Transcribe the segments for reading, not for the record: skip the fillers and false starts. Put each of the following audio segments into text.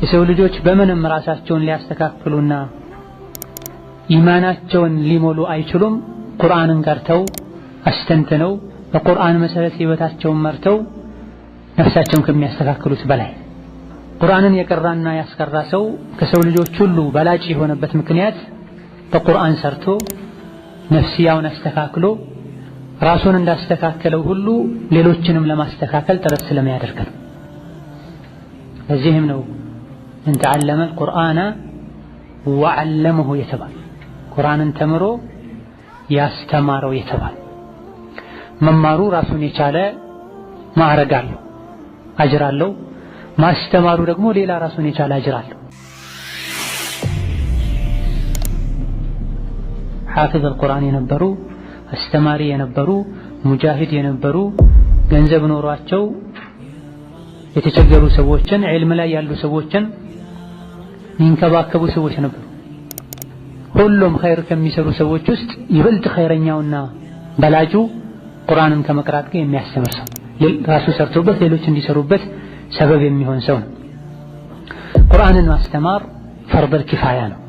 የሰው ልጆች በምንም ራሳቸውን ሊያስተካክሉና ኢማናቸውን ሊሞሉ አይችሉም ቁርአንን ቀርተው አስተንትነው በቁርአን መሰረት ህይወታቸውን መርተው ነፍሳቸውን ከሚያስተካክሉት በላይ። ቁርአንን የቀራና ያስቀራ ሰው ከሰው ልጆች ሁሉ በላጭ የሆነበት ምክንያት በቁርአን ሰርቶ ነፍስያውን አስተካክሎ ራሱን እንዳስተካከለው ሁሉ ሌሎችንም ለማስተካከል ጥረት ስለሚያደርግ ነው። ለዚህም ነው መን ተዓለመ አልቁርአነ ወዐለመሁ የተባለ ቁርአንን ተምሮ ያስተማረው የተባለ። መማሩ ራሱን የቻለ ማዕረግ አለው፣ አጅር አለው። ማስተማሩ ደግሞ ሌላ ራሱን የቻለ አጅር አለው። ሐፊዝ አልቁርአን የነበሩ አስተማሪ የነበሩ ሙጃሂድ የነበሩ ገንዘብ ኖሯቸው የተቸገሩ ሰዎችን ዒልም ላይ ያሉ ሰዎችን የሚንከባከቡ ሰዎች ነበሩ። ሁሉም ኸይር ከሚሰሩ ሰዎች ውስጥ ይበልጥ ኸይረኛውና በላጩ ቁርአንን ከመቅራት ጋር የሚያስተምር ሰው ራሱ ሰርቶበት ሌሎች እንዲሰሩበት ሰበብ የሚሆን ሰው ነው። ቁርአንን ማስተማር ፈርደል ኪፋያ ነው።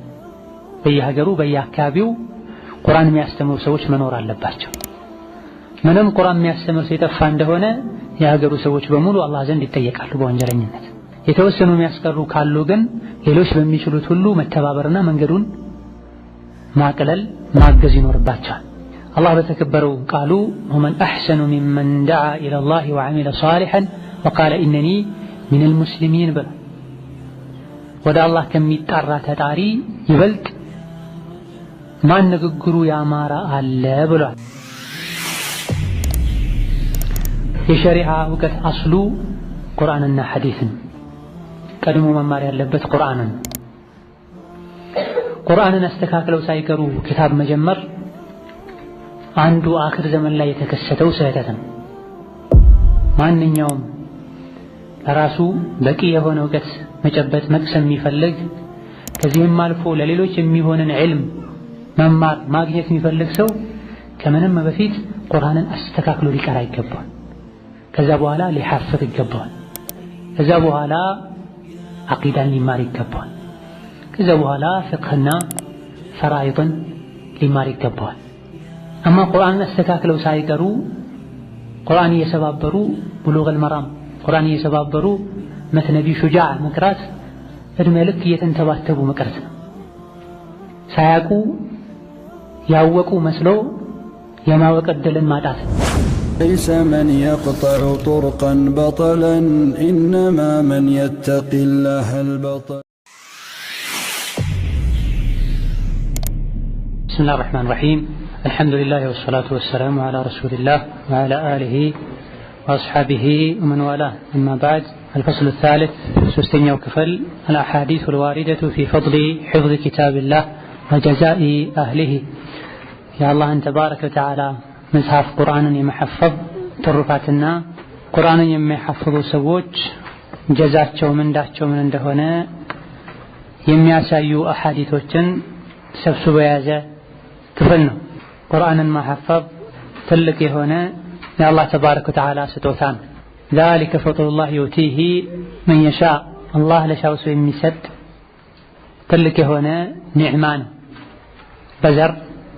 በየሀገሩ በየአካባቢው ቁርአን የሚያስተምሩ ሰዎች መኖር አለባቸው። ምንም ቁርአን የሚያስተምር ሰው የጠፋ እንደሆነ የሀገሩ ሰዎች በሙሉ አላህ ዘንድ ይጠየቃሉ በወንጀለኝነት። የተወሰኑ የሚያስቀሩ ካሉ ግን ሌሎች በሚችሉት ሁሉ መተባበርና መንገዱን ማቅለል ማገዝ ይኖርባቸዋል። አላህ በተከበረው ቃሉ ወመን አሕሰኑ ሚመን ደዓ ኢለላሂ ወዐሚለ ሷሊሐን ወቃለ ኢነኒ ሚነል ሙስሊሚን ብሎ ወደ አላህ ከሚጣራ ተጣሪ ይበልጥ ማን ንግግሩ ያማረ አለ ብሏል። የሸሪዓ እውቀት አስሉ ቁርአንና ሐዲስን ቀድሞ መማር ያለበት ቁርአንን። ቁርአንን አስተካክለው ሳይቀሩ ክታብ መጀመር አንዱ አኽር ዘመን ላይ የተከሰተው ስህተት ነው። ማንኛውም ለራሱ በቂ የሆነ እውቀት መጨበጥ መቅሰም የሚፈልግ ከዚህም አልፎ ለሌሎች የሚሆንን ዒልም መማር ማግኘት የሚፈልግ ሰው ከምንም በፊት ቁርአንን አስተካክሎ ሊቀራ ይገባል። ከዛ በኋላ ሊሐፍዝ ይገባል። ከዛ በኋላ አቂዳን ሊማር ይገባል። ከዛ በኋላ ፍቅህና ፈራኢድን ሊማር ይገባል። አማ ቁርአንን አስተካክለው ሳይቀሩ ቁርአን እየሰባበሩ ቡሉገል መራም ቁርአን እየሰባበሩ መትነቢ ሹጃዕ መቅራት እድሜ ልክ እየተንተባተቡ መቅረት ነው። ሳያውቁ ያወቁ መስሎ የማወቅ ዕድልን ማጣት። ليس من يقطع طرقا بطلا إنما من يتقي الله البطل. بسم الله الرحمن الرحيم الحمد لله والصلاة والسلام على رسول الله وعلى آله وأصحابه ومن والاه. أما بعد، الفصل الثالث ستين كفل الأحاديث الواردة في فضل حفظ كتاب الله وجزاء أهله. يا الله أن تبارك وتعالى مصحف قرآن يمحفظ ترفاتنا قرآن يمحفظ سووج جزاቸው ምንዳቸው ምን እንደሆነ የሚያሳዩ አሐዲቶችን ሰብስቦ የያዘ ክፍል ነው። ቁርአንን ማሐፈዝ ትልቅ የሆነ የአላህ ተባረከ ወተዓላ ስጦታ ነው። ذلك فضل الله يؤتيه من يشاء الله ለሻው ሰው የሚሰጥ ትልቅ የሆነ ኒዕማ ነው። በዘር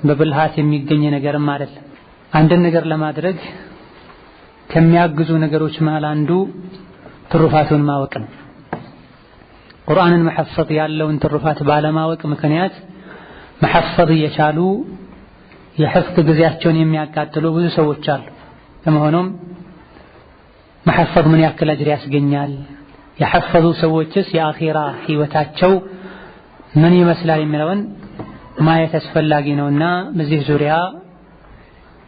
በብልሃት የሚገኝ ነገርም አይደለም። አንድን ነገር ለማድረግ ከሚያግዙ ነገሮች መሃል አንዱ ትሩፋቱን ማወቅ ነው። ቁርአንን መሐፈዝ ያለውን ትሩፋት ባለማወቅ ምክንያት መሐፈዝ እየቻሉ የሕፍዝ ጊዜያቸውን የሚያቃጥሉ ብዙ ሰዎች አሉ። ለመሆኑም መሐፈዝ ምን ያክል አጅር ያስገኛል? የሐፈዙ ሰዎችስ የአኺራ ህይወታቸው ምን ይመስላል የሚለውን ማየት አስፈላጊ ነውና በዚህ ዙሪያ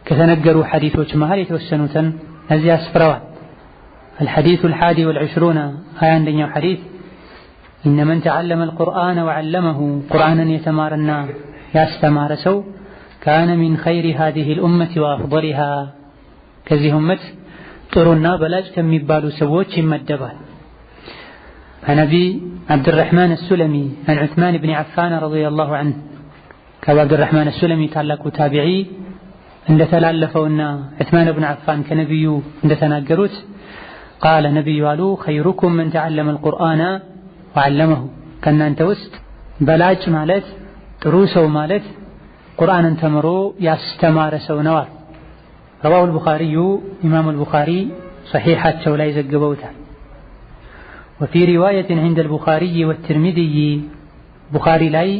ከተነገሩ ሐዲሶች መሃል የተወሰኑትን እዚህ አስፍረዋል። الحديث 21 21ኛው ሐዲስ إن من تعلم القرآن وعلمه قرآنا يتمارنا يستمار سو كان من خير هذه الأمة وأفضلها كذي همت ጥሩና በላጭ ከሚባሉ ሰዎች ይመደባል። عن أبي عبد الرحمن السلمي عن عثمان بن عفان رضي الله عنه كعبد الرحمن السلمي ታላቁ ታቢዒ እንደተላለፈውና عثمان بن عفان ከነብዩ እንደተናገሩት قال نبي قالوا خيركم من تعلم القرآن ወዐለመሁ ከእናንተ ውስጥ በላጭ ማለት ጥሩ ሰው ማለት ቁርአንን ተምሮ ያስተማረ ሰው ነው አሉ። ረዋሁ አልቡኻሪዩ ኢማሙ አልቡኻሪ ሰሒሓቸው ላይ ዘግበውታል። ወፊ ሪዋየትን ዐንደ አልቡኻሪይ ወትርሚዚይ ቡኻሪ ላይ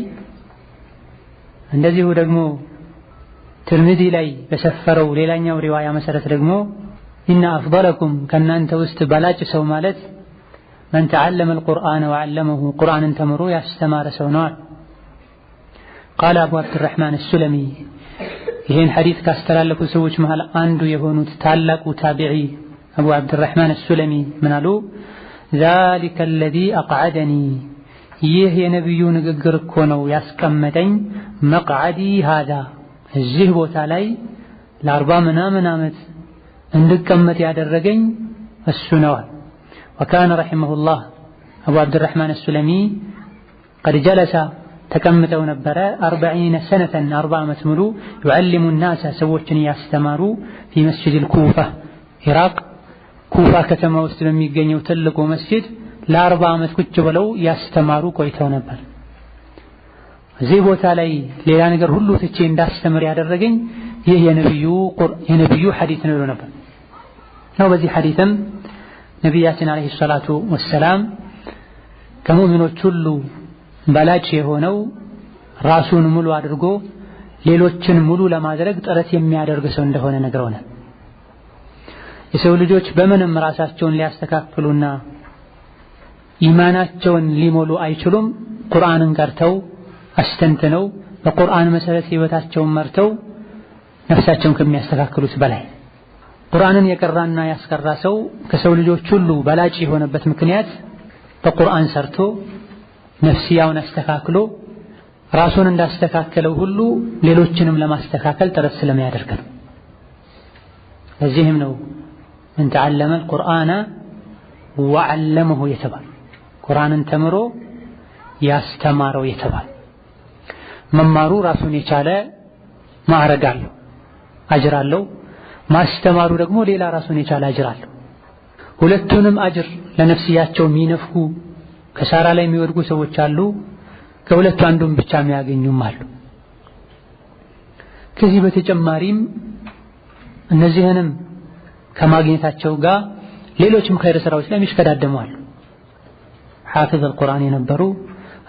እንደዚሁ ደግሞ ትርሚዚ ላይ በሰፈረው ሌላኛው ሪዋያ መሰረት ደግሞ ኢነ አፍደለኩም ከእናንተ ውስጥ በላጭ ሰው ማለት መን ተዓለመ አልቁርአነ ወዐለመሁ ቁርአንን ተምሮ ያስተማረ ሰው ነው። ቃለ አቡ አብድረሕማን አሱለሚ ይህን ሐዲስ ካስተላለፉ ሰዎች መሃል አንዱ የሆኑት ታላቁ ታቢዒ አቡ አብድረሕማን አሱለሚ ምን አሉ? ዛሊከ አለዚ አቅዐደኒ ይህ የነቢዩ ንግግር እኮ ነው ያስቀመጠኝ መቅዐዲ ሃዛ እዚህ ቦታ ላይ ለ40 ምናምን ዓመት እንድቀመጥ ያደረገኝ እሱ ነዋል። ወካነ ረሒመሁላህ አቡ አብድረሕማን አሱለሚ ቀድ ጀለሰ ተቀምጠው ነበረ 40 ሰነተን 40 ዓመት ሙሉ ዩዐሊሙ ናሰ ሰዎችን ያስተማሩ ፊ መስጂድ ኩፋ ኢራቅ ኩፋ ከተማ ውስጥ በሚገኘው ትልቁ መስጂድ ለ40 ዓመት ቁጭ ብለው ያስተማሩ ቆይተው ነበር። እዚህ ቦታ ላይ ሌላ ነገር ሁሉ ትቼ እንዳስተምር ያደረገኝ ይህ የነቢዩ ሐዲስ ነው ነበር ነው። በዚህ ሐዲስም ነቢያችን አለይሂ ሰላቱ ወሰላም ከሙእሚኖች ሁሉ በላጭ የሆነው ራሱን ሙሉ አድርጎ ሌሎችን ሙሉ ለማድረግ ጥረት የሚያደርግ ሰው እንደሆነ ነግረውናል። የሰው ልጆች በምንም ራሳቸውን ሊያስተካክሉና ኢማናቸውን ሊሞሉ አይችሉም ቁርአንን ቀርተው አስተንትነው በቁርአን መሰረት ህይወታቸውን መርተው ነፍሳቸውን ከሚያስተካክሉት በላይ። ቁርአንን የቀራና ያስቀራ ሰው ከሰው ልጆች ሁሉ በላጭ የሆነበት ምክንያት በቁርአን ሰርቶ ነፍስያውን አስተካክሎ ራሱን እንዳስተካከለው ሁሉ ሌሎችንም ለማስተካከል ጥረት ስለሚያደርግ ነው። ለዚህም ነው መን ተዓለመ አልቁርአነ ወዐለመሁ የተባለ ቁርአንን ተምሮ ያስተማረው የተባለ። መማሩ ራሱን የቻለ ማዕረግ አለው፣ አጅር አለው። ማስተማሩ ደግሞ ሌላ ራሱን የቻለ አጅር አለው። ሁለቱንም አጅር ለነፍስያቸው የሚነፍኩ ከሳራ ላይ የሚወድቁ ሰዎች አሉ፣ ከሁለቱ አንዱን ብቻ የሚያገኙም አሉ። ከዚህ በተጨማሪም እነዚህንም ከማግኘታቸው ጋር ሌሎችም ኸይር ስራዎች ላይ የሚሽከዳደሙ አሉ። ሐፊዝ አልቁርአን የነበሩ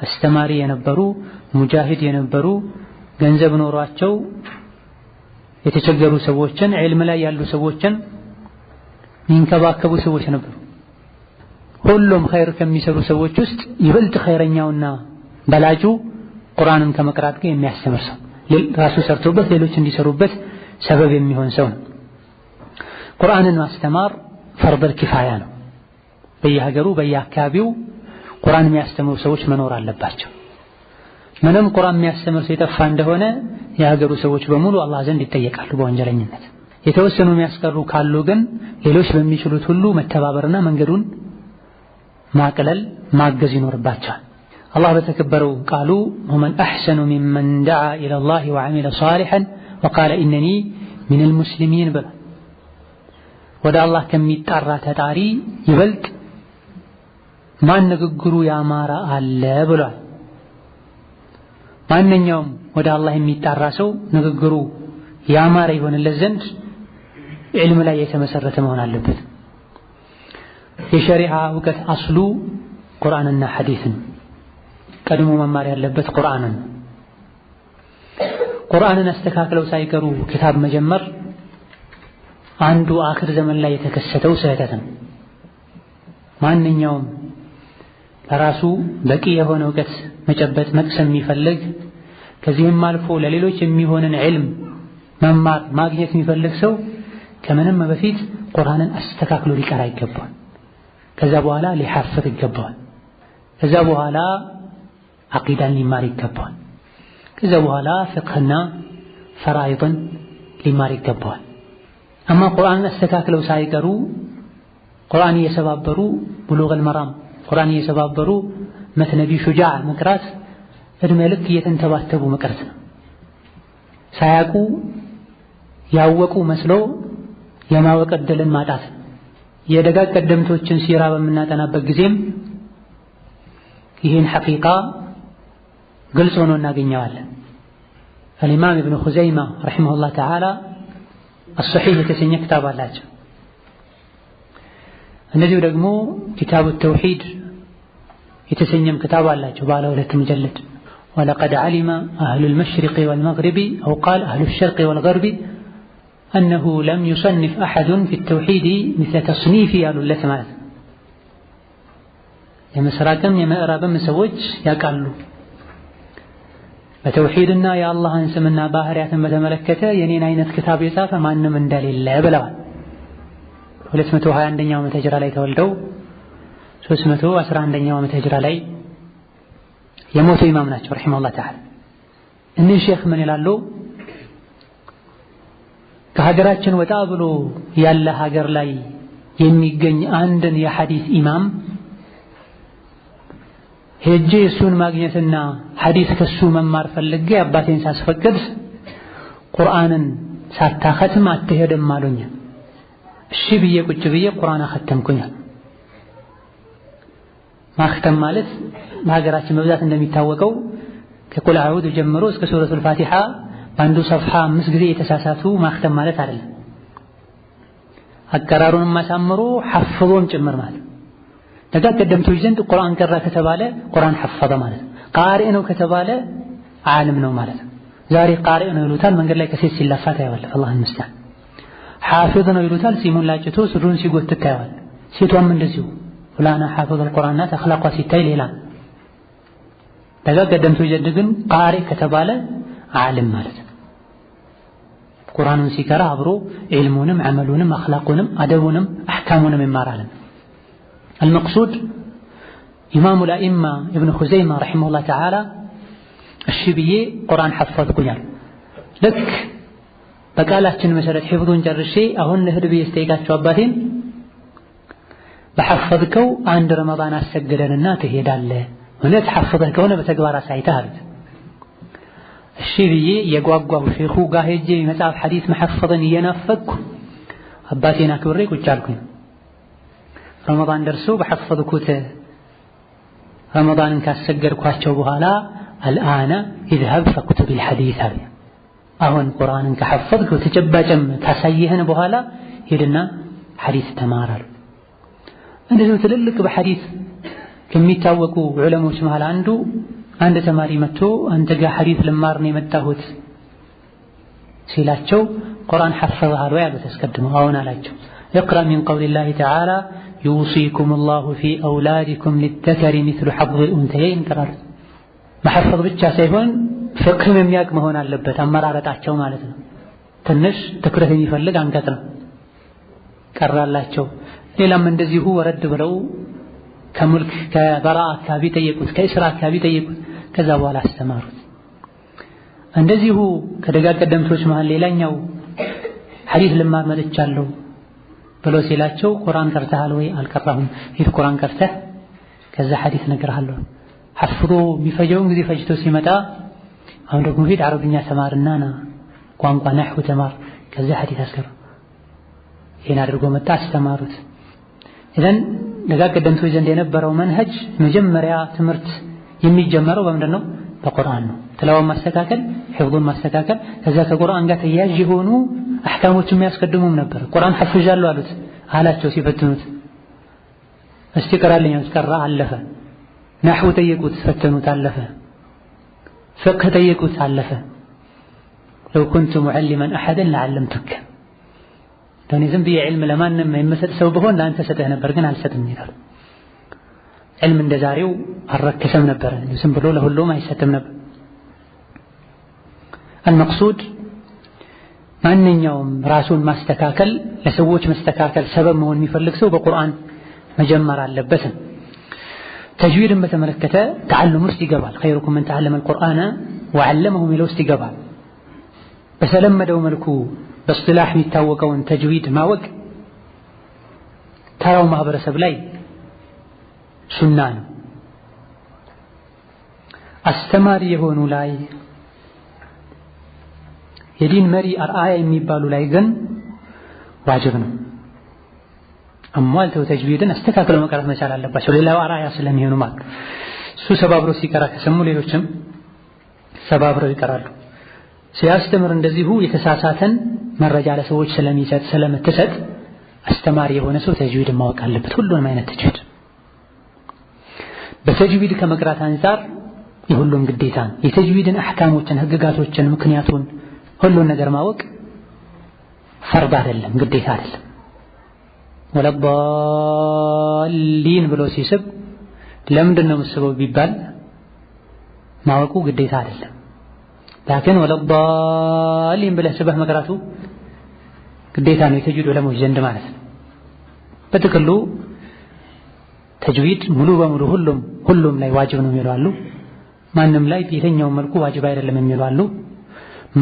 አስተማሪ የነበሩ ሙጃሂድ የነበሩ ገንዘብ ኖሯቸው የተቸገሩ ሰዎችን ዒልም ላይ ያሉ ሰዎችን የሚንከባከቡ ሰዎች ነበሩ። ሁሉም ኸይር ከሚሰሩ ሰዎች ውስጥ ይበልጥ ኸይረኛውና በላጩ ቁርአንን ከመቅራት ጋር የሚያስተምር ሰው ራሱ ሰርቶበት ሌሎች እንዲሰሩበት ሰበብ የሚሆን ሰው ነው። ቁርአንን ማስተማር ፈርደል ኪፋያ ነው። በየሀገሩ በየአካባቢው ቁርአን የሚያስተምሩ ሰዎች መኖር አለባቸው። ምንም ቁርአን የሚያስተምር ሰው የጠፋ እንደሆነ የሀገሩ ሰዎች በሙሉ አላህ ዘንድ ይጠየቃሉ በወንጀለኝነት። የተወሰኑ የሚያስቀሩ ካሉ ግን ሌሎች በሚችሉት ሁሉ መተባበርና መንገዱን ማቅለል ማገዝ ይኖርባቸዋል። አላህ በተከበረው ቃሉ ወመን አሕሰኑ ሚመን ደዓ ኢለላሂ ወዐሚለ ሷሊሐን ወቃለ ኢነኒ ሚነል ሙስሊሚን ብሏል። ወደ አላህ ከሚጣራ ተጣሪ ይበልጥ ማን ንግግሩ ያማረ አለ ብሏል። ማንኛውም ወደ አላህ የሚጣራ ሰው ንግግሩ ያማረ ይሆንለት ዘንድ ዒልም ላይ የተመሰረተ መሆን አለበት። የሸሪዓ እውቀት አስሉ ቁርአንና ሐዲስን ቀድሞ መማር ያለበት ቁርአንን። ቁርአንን አስተካክለው ሳይቀሩ ክታብ መጀመር አንዱ አኽር ዘመን ላይ የተከሰተው ስህተት ነው። ማንኛውም ለራሱ በቂ የሆነ እውቀት መጨበጥ መቅሰም የሚፈልግ ከዚህም አልፎ ለሌሎች የሚሆንን ዒልም መማር ማግኘት የሚፈልግ ሰው ከምንም በፊት ቁርአንን አስተካክሎ ሊቀራ ይገባል። ከዛ በኋላ ሊሐፍዝ ይገባል። ከዛ በኋላ አቂዳን ሊማር ይገባል። ከዛ በኋላ ፍቅህና ፈራኢድን ሊማር ይገባል። አማ ቁርአንን አስተካክለው ሳይቀሩ ቁርአን እየሰባበሩ ቡሉገል መራም ቁርአን እየሰባበሩ መትነቢ ሹጃዕ መቅራት እድሜ ልክ እየተንተባተቡ መቅረት ነው። ሳያውቁ ያወቁ መስሎ የማወቅ ዕድልን ማጣት። የደጋግ ቀደምቶችን ሲራ በምናጠናበት ጊዜም ይህን ሐቂቃ ግልጽ ሆኖ እናገኘዋለን። الإمام ابن خزيمة رحمه الله تعالى الصحيح የተሰኘ ክታብ አላቸው። እንደዚሁ ደግሞ كتاب التوحيد የተሰኘም ክታብ አላቸው ባለ 2 مجلد ولقد علم أهل المشرق والمغرب أو قال أهل الشرق والغرب أنه لم يصنف أحد في التوحيد مثل تصنيفي قالوا لك ማለት የምስራቅም የምዕራብም ሰዎች ያውቃሉ በተውሂድና የአላህን ስምና ባህሪያትን በተመለከተ የኔን አይነት ክታብ የጻፈ ማንም እንደሌለ ብለዋል። 221ኛው ዓመተ ሂጅራ ላይ ተወልደው 311ኛው ዓመተ ሂጅራ ላይ የሞቱ ኢማም ናቸው ረሂመሁላህ ተዓላ። እኒህ ሼኽ ምን ይላሉ? ከሀገራችን ወጣ ብሎ ያለ ሀገር ላይ የሚገኝ አንድን የሐዲስ ኢማም ሄጄ እሱን ማግኘትና ሐዲስ ከሱ መማር ፈልጌ አባቴን ሳስፈቅድ ቁርአንን ሳታኸትም አትሄድም አሉኝ። እሺ ብዬ ቁጭ ብዬ ቁርአን አኸተምኩኝ። ማኽተም ማለት በሀገራችን በብዛት እንደሚታወቀው ከቁል አዑዙ ጀምሮ እስከ ሱረቱል ፋቲሃ በአንዱ ሰፍሐ 5 ጊዜ የተሳሳቱ ማኽተም ማለት አይደለም። አቀራሩንም ማሳምሮ ሐፍዞም ጭምር ማለት ደጋግ ቀደምቶች ዘንድ ቁርአን ቀራ ከተባለ ቁርአን ሐፈዘ ማለት ነው። ቃሪእ ነው ከተባለ ዓለም ነው ማለት ነው። ዛሬ ቃሪእ ነው ይሉታል፣ መንገድ ላይ ከሴት ሲላፋ ታያለህ። አላህ ይመስገን። ሐፊዝ ነው ይሉታል፣ ሲሙን ላጭቶ ሱሩን ሲጎትት ታያለህ። ሴቷም እንደዚሁ ፉላና ሐፊዝ አልቁርአን ናት፣ አኽላቋ ሲታይ ሌላ። ደጋግ ቀደምቶች ዘንድ ግን ቃሪእ ከተባለ ዓለም ማለት ነው። ቁርአኑን ሲቀራ አብሮ ዒልሙንም ዐመሉንም አኽላቁንም አደቡንም አሕካሙንም ይማራል። المقصود إمام الأئمة ابن خزيمة رحمه الله تعالى الشبيه قرآن حفظكم لك بقالاتችን መሰረት حفظون ጨርሼ አሁን ለህድ በስተይጋት አባቴን በሐፈዝከው አንድ ረመዳን አሰግደንና ትሄዳለህ እውነት ሐፈዝከው ከሆነ በተግባር አሳይተሃል። እሺ ብዬ የጓጓው ሼኹ ጋር ሄጄ መጽሐፍ ሐዲስ መሐፈዝን እየናፈቅኩ አባቴን አክብሬ ቁጭ አልኩኝ። ረመዳን ደርሶ በሐፈዝኩት ረመዳንን ካሰገድኳቸው በኋላ አልአነ اذهب فكتب الحديث አለ። አሁን ቁርአንን ከሐፈዝኩ ተጨባጭም ካሳየህን በኋላ ሄድና ሐዲስ ተማራሉ። እንደዚህ ትልልቅ በሐዲስ ከሚታወቁ ዑለሞች መሃል አንድ ተማሪ መጥቶ አንተ ጋር ሐዲስ ልማር ነው የመጣሁት ሲላቸው ቁርአን ሐፈዝሃል ወይ አሉት። አስቀድመው አሁን አላቸው። اقرأ من قول الله تعالى يوصيكم الله في أولادكم للذكر مثل حظ الأنثيين قرار محفظ ብቻ ሳይሆን ፍቅህም የሚያውቅ መሆን አለበት። አመራረጣቸው ማለት ነው። ትንሽ ትኩረት የሚፈልግ አንቀጽ ነው። ቀራላቸው። ሌላም እንደዚሁ ወረድ ብለው ከሙልክ ከበራ አካባቢ ጠየቁት፣ ከኢስራ አካባቢ ጠየቁት። ከዛ በኋላ አስተማሩት። እንደዚሁ ከደጋግ ቀደምቶች መሃል ሌላኛው ሐዲስ ልማር መጥቻለሁ ብሎ ሲላቸው ቁርአን ቀርተሃል ወይ? አልቀራሁም። ሂድ ቁርአን ቀርተህ ከዛ ሐዲስ እነግርሃለሁ። ሐፍዞ የሚፈጀውን ጊዜ ፈጅቶ ሲመጣ አሁን ደግሞ ሂድ አረብኛ ተማርና ና ቋንቋ ነህው ተማር፣ ከዛ ሐዲስ አስቀር። ይሄን አድርጎ መጣ፣ አስተማሩት። ኢዘን ደጋግ ቀደምቶች ዘንድ የነበረው መንሀጅ መጀመሪያ ትምህርት የሚጀመረው በምንድን ነው? በቁርአን ነው። ትላዋን ማስተካከል፣ ሒፍዙን ማስተካከል፣ ከዛ ከቁርአን ጋር ተያያዥ የሆኑ አህካሞች የሚያስቀድሙም ነበር። ቁርአን ሐፍዣለሁ አላቸው ሲፈትኑት። እስቲ ቀራልኝ አስቀራ፣ አለፈ። ነህው ጠየቁት፣ ፈተኑት፣ አለፈ። ፍቅህ ጠየቁት፣ አለፈ። لو كنت معلما احدا لعلمتك ለኔ ዝም ብዬ ዒልም ለማንም የምሰጥ ሰው ብሆን ለአንተ ሰጥህ ነበር፣ ግን አልሰጥም ይላል። ዒልም እንደዛሬው አልረከሰም ነበር፣ ዝም ብሎ ለሁሉም አይሰጥም ነበር። المقصود ማንኛውም ራሱን ማስተካከል ለሰዎች መስተካከል ሰበብ መሆን የሚፈልግ ሰው በቁርአን መጀመር አለበት። ተጅዊድን በተመለከተ ተዓልም ውስጥ ይገባል። خيركم من تعلم القرآن وعلمه ሚለው ውስጥ ይገባል። በተለመደው መልኩ በእስጢላህ የሚታወቀውን ተጅዊድ ማወቅ ተራው ማህበረሰብ ላይ ሱና ነው። አስተማሪ የሆኑ ላይ የዲን መሪ አርአያ የሚባሉ ላይ ግን ዋጅብ ነው። አሟልተው ተጅዊድን አስተካክለው መቅራት መቻል አለባቸው። ሌላው አርአያ ስለሚሆኑ ማለት እሱ ሰባብሮ ሲቀራ ከሰሙ ሌሎችም ሰባብረው ይቀራሉ። ሲያስተምር እንደዚሁ የተሳሳተን መረጃ ለሰዎች ስለምትሰጥ አስተማሪ የሆነ ሰው ተጅዊድ ማወቅ አለበት። ሁሉንም አይነት ተጅዊድ በተጅዊድ ከመቅራት አንፃር የሁሉም ግዴታ ነው። የተጅዊድን አህካሞችን፣ ህግጋቶችን፣ ምክንያቱን ሁሉን ነገር ማወቅ ፈርድ አይደለም፣ ግዴታ አይደለም። ወለዳሊን ብሎ ሲስብ ለምንድን ነው የምስበው ቢባል ማወቁ ግዴታ አይደለም። ላኪን ወለዳሊን ብለህ ስበህ መቅራቱ ግዴታ ነው የተጅዊድ ዑለሞች ዘንድ ማለት ነው። በጥቅሉ ተጅዊድ ሙሉ በሙሉ ሁሉም ላይ ዋጅብ ነው የሚሉ አሉ። ማንም ላይ በየትኛው መልኩ ዋጅብ አይደለም የሚሉ አሉ።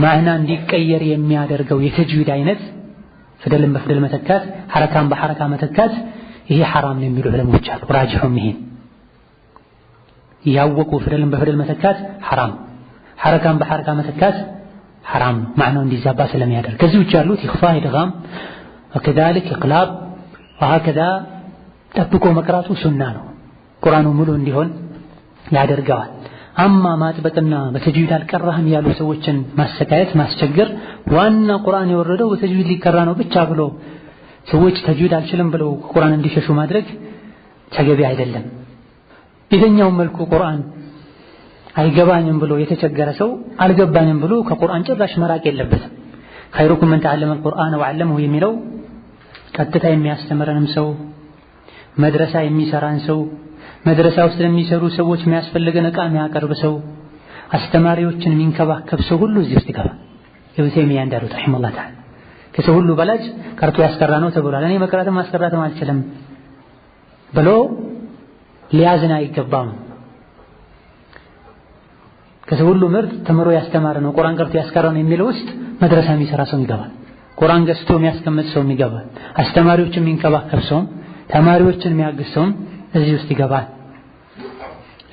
ማዕና እንዲቀየር የሚያደርገው የተጅዊድ አይነት ፊደልን በፊደል መተካት፣ ሐረካን በሐረካ መተካት ይሄ ሐራም ነው የሚሉ ዑለሞች አሉ። ራጅሑም ይሄ ያወቁ ፊደልን በፊደል መተካት ሐራም፣ ሐረካን በሐረካ መተካት ሐራም ነው ማዕናው እንዲዛባ ስለሚያደርግ። ከዚህ ውጭ ያሉት ኢኽፋ፣ ኢድጋም ወከዛሊክ ኢቅላብ ወሀከዛ ጠብቆ መቅራቱ ሱና ነው። ቁርአኑ ሙሉ እንዲሆን ያደርገዋል። አማ ማጥበቅና በተጅዊድ አልቀራህም ያሉ ሰዎችን ማሰቃየት፣ ማስቸገር ዋና ቁርአን የወረደው በተጅዊድ ሊቀራ ነው ብቻ ብሎ ሰዎች ተጅዊድ አልችልም ብለው ቁርአን እንዲሸሹ ማድረግ ተገቢ አይደለም። የትኛውም መልኩ ቁርአን አይገባኝም ብሎ የተቸገረ ሰው አልገባኝም ብሎ ከቁርአን ጭራሽ መራቅ የለበትም። ኸይሩኩም መን ተዓለመ አልቁርአነ ወዐለመሁ የሚለው ቀጥታ የሚያስተምረንም ሰው፣ መድረሳ የሚሰራን ሰው፣ መድረሳ ውስጥ ለሚሰሩ ሰዎች የሚያስፈልገን ዕቃ የሚያቀርብ ሰው፣ አስተማሪዎችን የሚንከባከብ ሰው ሁሉ እዚህ ውስጥ ይገባል። ኢብኑ ተይሚያ እንዳሉት ረሂመሁላህ ተዓላ ከሰው ሁሉ በላጭ ቀርቶ ያስቀራ ነው ተብሏል። እኔ መቅራትም ማስቀራትም አልችልም ብሎ ሊያዝን አይገባም። ከሰው ሁሉ ምርጥ ተምሮ ያስተማረ ነው ቁርአን ቀርቶ ያስቀራ ነው የሚለው ውስጥ መድረሳ የሚሰራ ሰው ይገባል። ቁርአን ገዝቶ የሚያስቀምጥ ሰው ይገባል። አስተማሪዎችን የሚንከባከብ ሰው፣ ተማሪዎችን የሚያግዝ ሰው እዚህ ውስጥ ይገባል።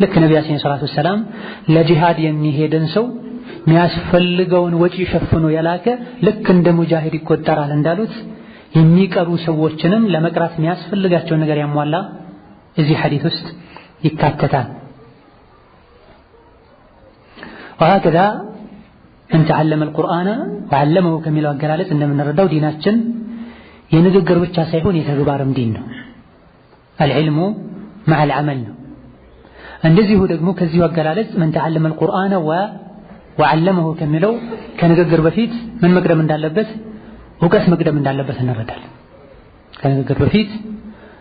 ልክ ነቢያችን ሰለላሁ ዐለይሂ ወሰለም ለጂሃድ የሚሄድን ሰው የሚያስፈልገውን ወጪ ሸፍኖ የላከ ልክ እንደ ሙጃሂድ ይቆጠራል እንዳሉት የሚቀሩ ሰዎችንም ለመቅራት የሚያስፈልጋቸውን ነገር ያሟላ እዚህ ሐዲስ ውስጥ ይካተታል። ወሀከዛ መን ተዓለመ አልቁርአነ ወዐለመሁ ከሚለው አገላለጽ እንደምንረዳው ዲናችን የንግግር ብቻ ሳይሆን የተግባርም ዲን ነው። አልዕልሙ መዐል ዐመል ነው። እንደዚሁ ደግሞ ከዚሁ አገላለጽ መን ተዓለመ አልቁርአነ ወዐለመሁ ከሚለው ከንግግር በፊት ምን መቅደም እንዳለበት፣ እውቀት መቅደም እንዳለበት እንረዳለን። ከንግግር በፊት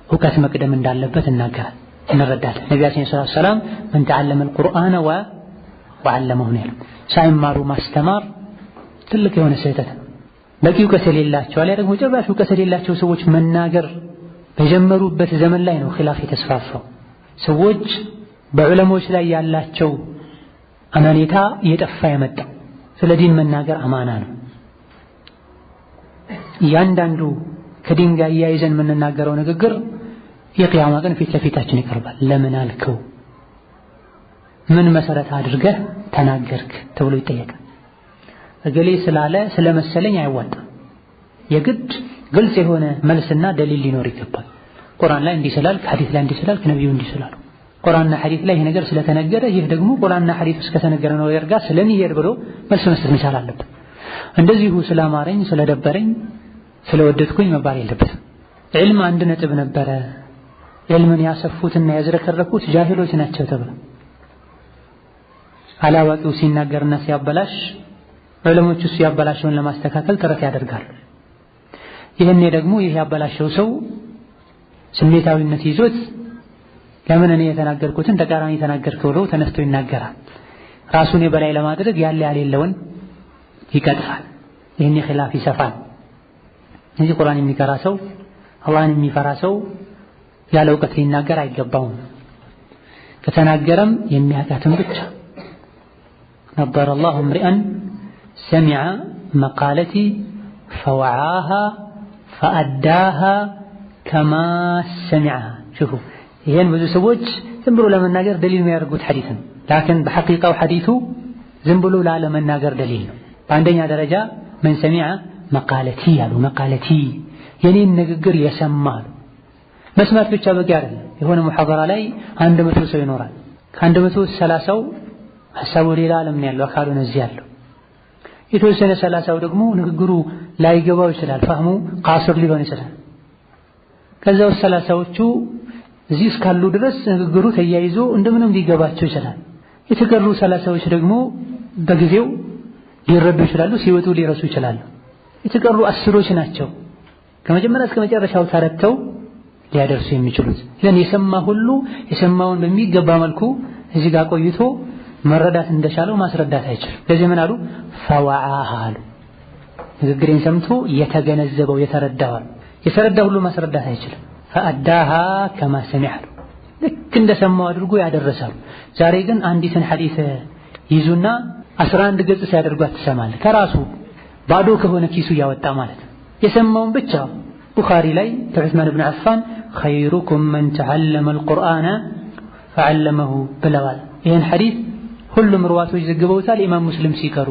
እውቀት መቅደም እንዳለበት እንረዳለን። ነቢያችን ሰለላሁ ዐለይሂ ወሰለም መን ተዓለመ አልቁርአነ ወዐለመሁ ነው ያሉት። ሳይማሩ ማስተማር ትልቅ የሆነ ስህተት ነው። በቂ እውቀት የሌላቸው አሊያ ደግሞ ጭራሽ እውቀት የሌላቸው ሰዎች መናገር በጀመሩበት ዘመን ላይ ነው ኺላፍ የተስፋፋው። ሰዎች በዑለሞች ላይ ያላቸው አማኔታ እየጠፋ የመጣው። ስለ ዲን መናገር አማና ነው። እያንዳንዱ ከዲን ጋር እያይዘን የምንናገረው ንግግር የቂያማ ቀን ፊት ለፊታችን ይቀርባል። ለምን አልከው፣ ምን መሰረት አድርገህ ተናገርክ ተብሎ ይጠየቃል። እገሌ ስላለ ስለመሰለኝ አይዋጣም። የግድ ግልጽ የሆነ መልስና ደሊል ሊኖር ይገባል። ቁርአን ላይ እንዲህ ስላልክ፣ ሐዲስ ላይ እንዲህ ስላልክ፣ ነብዩ እንዲህ ስላሉ፣ ቁርአንና ሐዲስ ላይ ይሄ ነገር ስለተነገረ ይህ ደግሞ ቁርአንና ሐዲስ እስከተነገረ ነው ነገር ጋር ስለሚሄድ ብሎ መልስ መስጠት መቻል አለበት። እንደዚሁ ስላማረኝ፣ ስለደበረኝ፣ ስለወደድኩኝ መባል የለበትም። ዒልም አንድ ነጥብ ነበረ፣ ዒልምን ያሰፉትና ያዝረከረኩት ጃሂሎች ናቸው ተብሎ አላዋቂው ሲናገርና ሲያበላሽ ዑለሞቹ ሲያበላሸውን ለማስተካከል ጥረት ያደርጋሉ። ይህኔ ደግሞ ይህ ያበላሸው ሰው ስሜታዊነት ይዞት ለምን እኔ የተናገርኩትን ተቃራኒ ተናገርክ ብሎ ተነስቶ ይናገራል። ራሱን የበላይ ለማድረግ ያለ ያሌለውን ይቀጥፋል። ይህኔ ኺላፍ ይሰፋል። እዚህ ቁርአን የሚቀራ ሰው፣ አላህን የሚፈራ ሰው ያለ እውቀት ሊናገር አይገባውም። ከተናገረም የሚያውቃትን ብቻ። ነበር አላሁ እምሪአን ሰሚዐ መቃለቲ ፈወዓሃ ፈአዳሃ ከማ ሰሚዐሃ። ሹፉ ይሄን ብዙ ሰዎች ዝም ብሎ ለመናገር ደሊል የሚያደርጉት ሐዲስ ነው። ላኪን በሐቂቃው ሐዲሱ ዝም ብሎ ላለመናገር ደሊል ነው። በአንደኛ ደረጃ መን ሰሚዐ መቃለቲ ያሉ፣ መቃለቲ የኔን ንግግር የሰማ። መስማት ብቻ በቂ አይደለም። የሆነ ሙሐደራ ላይ 100 ሰው ይኖራል። ከ130ው ሐሳቡ ሌላ ዓለም ነው ያለው አካሉ እዚህ ያለው የተወሰነ 30ው ደግሞ ንግግሩ ላይገባው ይችላል ፈህሙ ቃስር ሊሆን ይችላል ከዛው 30ዎቹ እዚህ እስካሉ ድረስ ንግግሩ ተያይዞ እንደምንም ሊገባቸው ይችላል የተቀሩ 30ዎች ደግሞ በጊዜው ሊረዱ ይችላሉ ሲወጡ ሊረሱ ይችላሉ የተቀሩ 10ዎች ናቸው ከመጀመሪያ እስከ መጨረሻው ተረተው ሊያደርሱ የሚችሉት ያን የሰማ ሁሉ የሰማውን በሚገባ መልኩ እዚህ ጋር ቆይቶ መረዳት እንደቻለው ማስረዳት አይችልም ለዚህ ምን አሉ ፈዋዓሃ አሉ ንግግሬን ሰምቶ የተገነዘበው የተረዳው ሁሉ ማስረዳት አይችልም ፈአዳሃ ከማ ሰሚዐ ልክ እንደሰማው አድርጎ ያደረሰው ዛሬ ግን አንዲትን ሐዲስ ይዙና 11 ገጽ ሲያደርጓት ተሰማለ ከራሱ ባዶ ከሆነ ኪሱ ያወጣ ማለት የሰማውን ብቻ ቡኻሪ ላይ ዑስማን ኢብኑ አፋን ኸይሩኩም መን ተዓለመ አልቁርአን ፈዓለመሁ ብለዋል ይህን ሐዲስ ሁሉም ሩዋቶች ዘግበውታል ኢማም ሙስሊም ሲቀሩ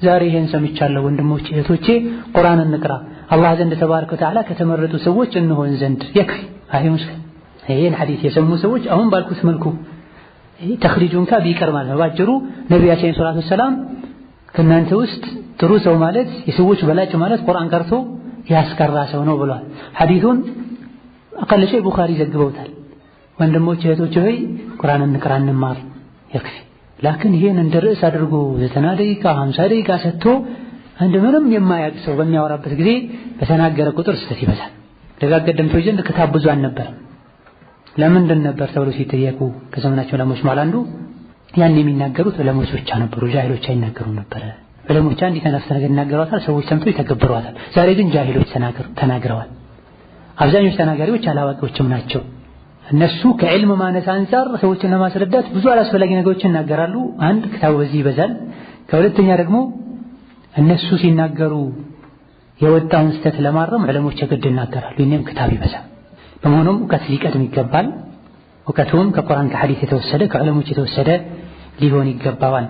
ዛሬ ይሄን ሰምቻለሁ ወንድሞቼ እህቶቼ ቁርአንን እንቅራ አላህ ዘንድ ተባረከ ወተዓላ ከተመረጡ ሰዎች እንሆን ዘንድ ይክፊ አይሁን ይሄን ሐዲስ የሰሙ ሰዎች አሁን ባልኩት መልኩ ተኽሪጁን ቢቀር ማለት ነው ባጭሩ ነብያችን ሰለላሁ ዐለይሂ ወሰለም ከናንተ ውስጥ ጥሩ ሰው ማለት የሰዎች በላጭ ማለት ቁርአን ቀርቶ ያስቀራ ሰው ነው ብሏል ሐዲሱን አቀለ ሸይ ቡኻሪ ዘግበውታል ወንድሞቼ እህቶቼ ሆይ ቁርአንን እንቅራ እንማር ይክፊ ላኪን ይሄን እንደ ርዕስ አድርጎ 90 ደቂቃ 50 ደቂቃ ሰጥቶ እንደምንም የማያውቅ ሰው በሚያወራበት ጊዜ በተናገረ ቁጥር ስህተት ይበዛል ደጋግ ቀደምቶች ዘንድ ክታብ ብዙ አልነበረም ለምንድን ነበር ተብሎ ሲጠየቁ ከዘመናቸው ዑለሞች ማለት አንዱ ያን የሚናገሩት ዑለሞች ብቻ ነበሩ ጃሂሎች አይናገሩም ነበር ዑለሞች አንድ ተነፍተ ነገር ይናገሯታል ሰዎች ሰምተው ይተገብሯታል ዛሬ ግን ጃሂሎች ተናግረዋል አብዛኞቹ ተናጋሪዎች አላዋቂዎችም ናቸው እነሱ ከዕልም ማነስ አንፃር ሰዎችን ለማስረዳት ብዙ አላስፈላጊ ነገሮችን ይናገራሉ አንድ ክታብ በዚህ ይበዛል ከሁለተኛ ደግሞ እነሱ ሲናገሩ የወጣውን ስህተት ለማረም ዑለሞች የግድ ይናገራሉ ይሄንም ክታብ ይበዛል በመሆኑም እውቀት ሊቀድም ይገባል እውቀቱም ከቁርአን ከሐዲስ የተወሰደ ከዑለሞች የተወሰደ ሊሆን ይገባዋል